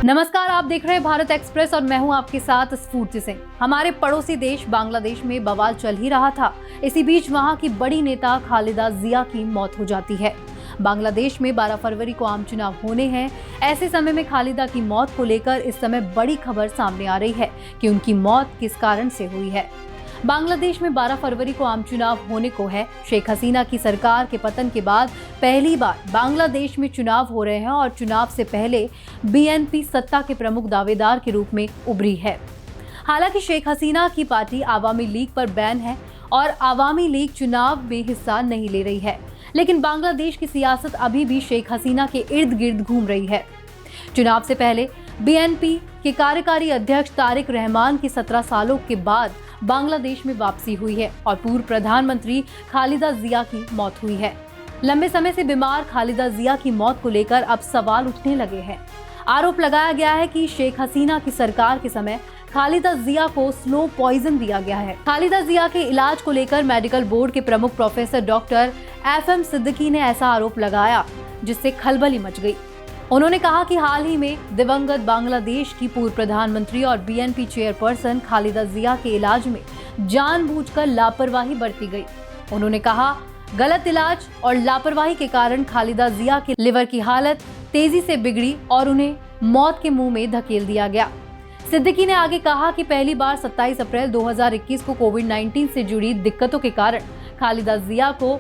नमस्कार, आप देख रहे हैं भारत एक्सप्रेस और मैं हूं आपके साथ स्फूर्ति सिंह। हमारे पड़ोसी देश बांग्लादेश में बवाल चल ही रहा था। इसी बीच वहां की बड़ी नेता खालिदा जिया की मौत हो जाती है। बांग्लादेश में 12 फरवरी को आम चुनाव होने हैं। ऐसे समय में खालिदा की मौत को लेकर इस समय बड़ी खबर सामने आ रही है कि उनकी मौत किस कारण से हुई है। बांग्लादेश में 12 फरवरी को आम चुनाव होने को है। शेख हसीना की सरकार के पतन के बाद पहली बार बांग्लादेश में चुनाव हो रहे हैं और चुनाव से पहले बीएनपी सत्ता के प्रमुख दावेदार के रूप में उभरी है। हालांकि शेख हसीना की पार्टी आवामी लीग पर बैन है और आवामी लीग चुनाव में हिस्सा नहीं ले रही है, लेकिन बांग्लादेश की सियासत अभी भी शेख हसीना के इर्द गिर्द घूम रही है। चुनाव से पहले बीएनपी के कार्यकारी अध्यक्ष तारिक रहमान की 17 सालों के बाद बांग्लादेश में वापसी हुई है और पूर्व प्रधानमंत्री खालिदा जिया की मौत हुई है। लंबे समय से बीमार खालिदा जिया की मौत को लेकर अब सवाल उठने लगे हैं। आरोप लगाया गया है कि शेख हसीना की सरकार के समय खालिदा जिया को स्लो पॉइजन दिया गया है। खालिदा जिया के इलाज को लेकर मेडिकल बोर्ड के प्रमुख प्रोफेसर डॉक्टर FM सिद्दीकी ने ऐसा आरोप लगाया, जिससे खलबली मच गई। उन्होंने कहा कि हाल ही में दिवंगत बांग्लादेश की पूर्व प्रधानमंत्री और बीएनपी चेयरपर्सन खालिदा जिया के इलाज में जानबूझकर लापरवाही बरती गई। उन्होंने कहा, गलत इलाज और लापरवाही के कारण खालिदा जिया के लिवर की हालत तेजी से बिगड़ी और उन्हें मौत के मुंह में धकेल दिया गया। सिद्दीकी ने आगे कहा कि पहली बार 27 अप्रैल 2021 को कोविड-19 से जुड़ी दिक्कतों के कारण खालिदा जिया को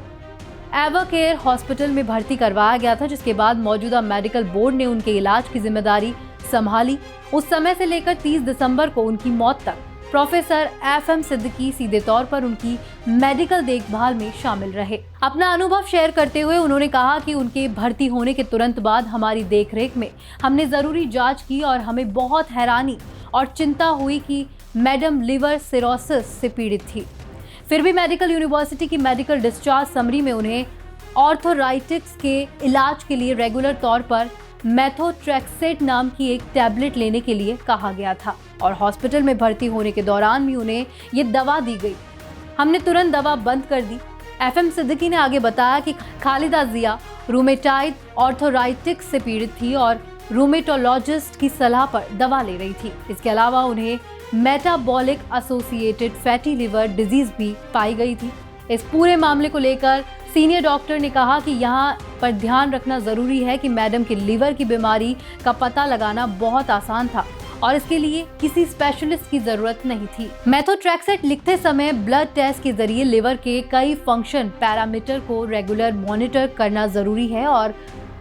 एवरकेयर हॉस्पिटल में भर्ती करवाया गया था, जिसके बाद मौजूदा मेडिकल बोर्ड ने उनके इलाज की जिम्मेदारी संभाली। उस समय से लेकर 30 दिसंबर को उनकी मौत तक प्रोफेसर FM सिद्दीकी सीधे तौर पर उनकी मेडिकल देखभाल में शामिल रहे। अपना अनुभव शेयर करते हुए उन्होंने कहा कि उनके भर्ती होने के तुरंत बाद हमारी देखरेख में हमने जरूरी जांच की और हमें बहुत हैरानी और चिंता हुई कि मैडम लिवर सिरोसिस से पीड़ित थी। फिर भी मेडिकल यूनिवर्सिटी की मेडिकल डिस्चार्ज समरी में उन्हें ऑर्थोराइटिस के इलाज के लिए रेगुलर तौर पर मेथोट्रेक्सेट नाम की एक टैबलेट लेने के लिए कहा गया था और हॉस्पिटल में भर्ती होने के दौरान भी उन्हें ये दवा दी गई। हमने तुरंत दवा बंद कर दी। FM सिद्दीकी ने आगे बताया कि खालिदा जिया रूमेटाइड ऑर्थोराइटिस से पीड़ित थी और रूमेटोलॉजिस्ट की सलाह पर दवा ले रही थी। इसके अलावा उन्हें metabolic associated fatty liver disease भी पाई गई थी। इस पूरे मामले को लेकर सीनियर डॉक्टर ने कहा कि यहाँ पर ध्यान रखना जरूरी है कि मैडम के लिवर की बीमारी का पता लगाना बहुत आसान था और इसके लिए किसी स्पेशलिस्ट की जरूरत नहीं थी। मेथोट्रेक्सेट लिखते समय ब्लड टेस्ट के जरिए लिवर के कई फंक्शन पैरामीटर को रेगुलर मॉनिटर करना जरूरी है और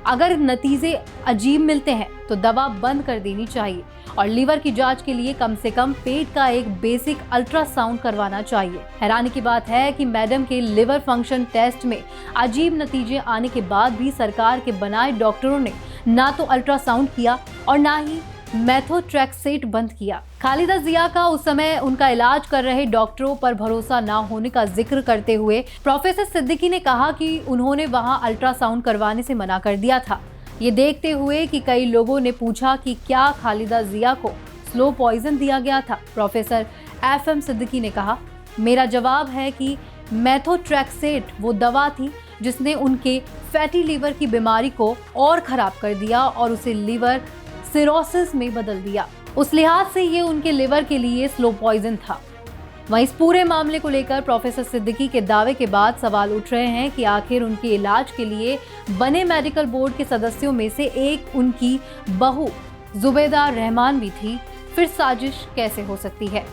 अगर नतीजे अजीब मिलते हैं तो दवा बंद कर देनी चाहिए और लीवर की जांच के लिए कम से कम पेट का एक बेसिक अल्ट्रासाउंड करवाना चाहिए। हैरानी की बात है कि मैडम के लिवर फंक्शन टेस्ट में अजीब नतीजे आने के बाद भी सरकार के बनाए डॉक्टरों ने ना तो अल्ट्रासाउंड किया और ना ही मेथोट्रेक्सेट बंद किया। खालिदा जिया का उस समय उनका इलाज कर रहे डॉक्टरों पर भरोसा ना होने का जिक्र करते हुए प्रोफेसर सिद्दीकी ने कहा कि उन्होंने वहां अल्ट्रासाउंड करवाने से मना कर दिया था। ये देखते हुए कि कई लोगों ने पूछा कि क्या खालिदा जिया को स्लो पॉइजन दिया गया था। प्रोफेसर FM सिद्दीकी ने कहा, मेरा जवाब है कि मेथोट्रेक्सेट वो दवा थी जिसने उनके फैटी लिवर की बीमारी को और खराब कर दिया और उसे लिवर सिरोसिस में बदल दिया। उस लिहाज से ये उनके लिवर के लिए स्लो पॉइजन था। वहीं इस पूरे मामले को लेकर प्रोफेसर सिद्दीकी के दावे के बाद सवाल उठ रहे हैं कि आखिर उनके इलाज के लिए बने मेडिकल बोर्ड के सदस्यों में से एक उनकी बहू जुबैदा रहमान भी थी। फिर साजिश कैसे हो सकती है,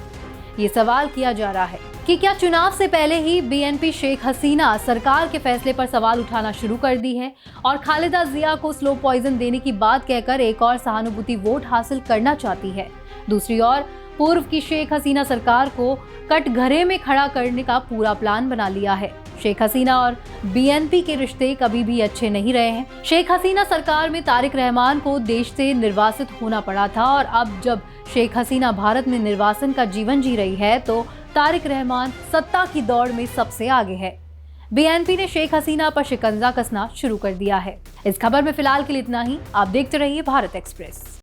ये सवाल किया जा रहा है कि क्या चुनाव से पहले ही बीएनपी शेख हसीना सरकार के फैसले पर सवाल उठाना शुरू कर दी है और खालिदा जिया को स्लो पॉइजन देने की बात कहकर एक और सहानुभूति वोट हासिल करना चाहती है। दूसरी ओर पूर्व की शेख हसीना सरकार को कटघरे में खड़ा करने का पूरा प्लान बना लिया है। शेख हसीना और बीएनपी के रिश्ते कभी भी अच्छे नहीं रहे हैं। शेख हसीना सरकार में तारिक रहमान को देश से निर्वासित होना पड़ा था और अब जब शेख हसीना भारत में निर्वासन का जीवन जी रही है तो तारिक रहमान सत्ता की दौड़ में सबसे आगे है। बीएनपी ने शेख हसीना पर शिकंजा कसना शुरू कर दिया है। इस खबर में फिलहाल के लिए इतना ही। आप देखते रहिए भारत एक्सप्रेस।